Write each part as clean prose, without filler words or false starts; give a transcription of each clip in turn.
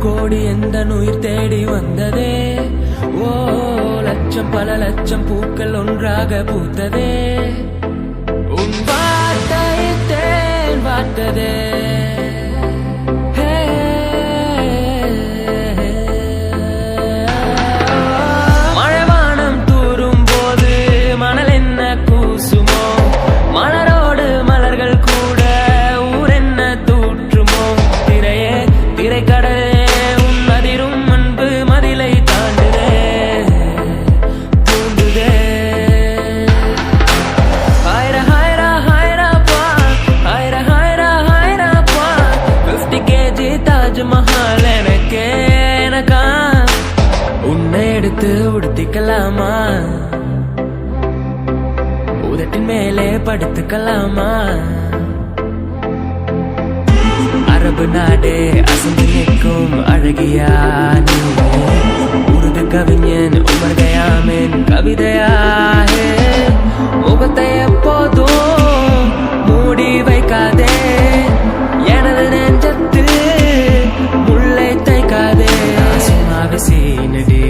கோடி எந்த உயிர் தேடி வந்ததே. ஓ லட்சம் பல லட்சம் பூக்கள் ஒன்றாக பூத்ததே. உன் வார்த்தை தேன் வார்த்ததே. மழைவானம் தூரும் போது மணல் என்ன கூசுமோ, மலரோடு மலர்கள் கூட ஊரென்ன தூற்றுமோ. திரையே திரைக்கடலே உன் அதிரும் அன்பு மதிலை தாண்டுதே தூண்டுதே. ஹைரா ஹைரா ஹைரா பா, ஹைரா ஹைரா ஹைரா பா. 50 kg தாஜ்மஹால் எனக்கே எனக்கா. உன்னை எடுத்து உடுத்திக்கலாமா, உதட்டின் மேலே படுத்துக்கலாமா. அரபு நாடே அசந்து நிற்கும் அழகியா நீ. உருது கவிஞன் உமர் கயாமின் கவிதையாகே. முகத்தை எப்போதும் மூடி வைக்காதே, எனது நெஞ்சத்தில் முல்லை தைக்காதே. சும்மாவே சீனடே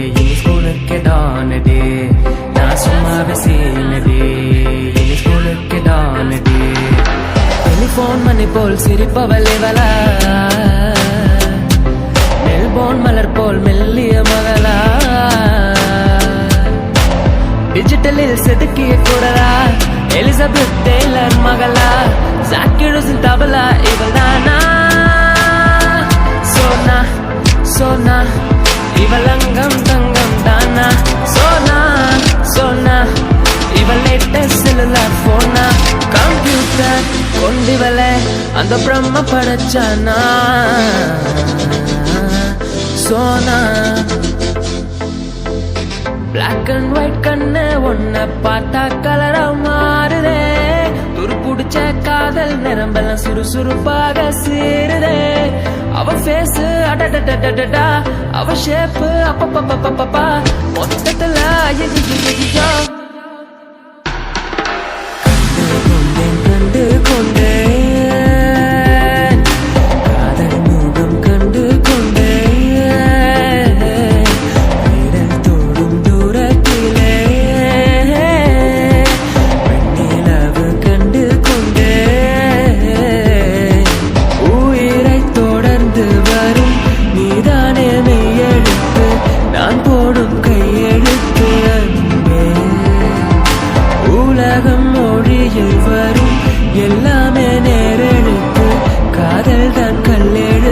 இனி ஸ்கூலுக்கு டானடே. நான் சும்மாவே சீனடே இனி ஸ்கூலுக்கு டானடே. டெலிபோன் மணி போல் சிரிப்பவள் இவளா, மெல்போன் மலர் போல் மெல்லிய மகளா. டிஜிட்டலில் செதுக்கிய குரலா, எலிசபெத் டெய்லர் மகளா. ஜாக்கிரோஸின் தபலா இவள் தானா. சோனா சோனா இவள் அங்கம் தங்கம் தானா. சோனா சோனா இவள் லேட்டஸ்ட் செல்லுலார் போனா. கம்ப்யூட்டர் கொண்டிவளே அந்த பிரம்ம படைச்சானா. சோனா பிளாக் அண்ட் ஒயிட் கண்ணு ஒன்ன பார்த்தா கலரா மாறுதே. துருப்புடிச்ச காதல் நிரம்பெல்லாம் சுறுசுறுப்பாக சீருதே. அவ ஃபேஸ் அடடடடடா, அவ ஷேப்பு அப்பப்பப்பப்பப்பா. மொத்தத்துல ஐயோ கண்டு கொண்டேன், காதல் முகம் கண்டு கொண்டேன். விரல் தோடும் தூரத்திலே வெண்ணிலவு கண்டு கொண்டேன். உயிரை தொடர்ந்து வரும் நீதானே மெய்யெழுத்து, நான் போடும்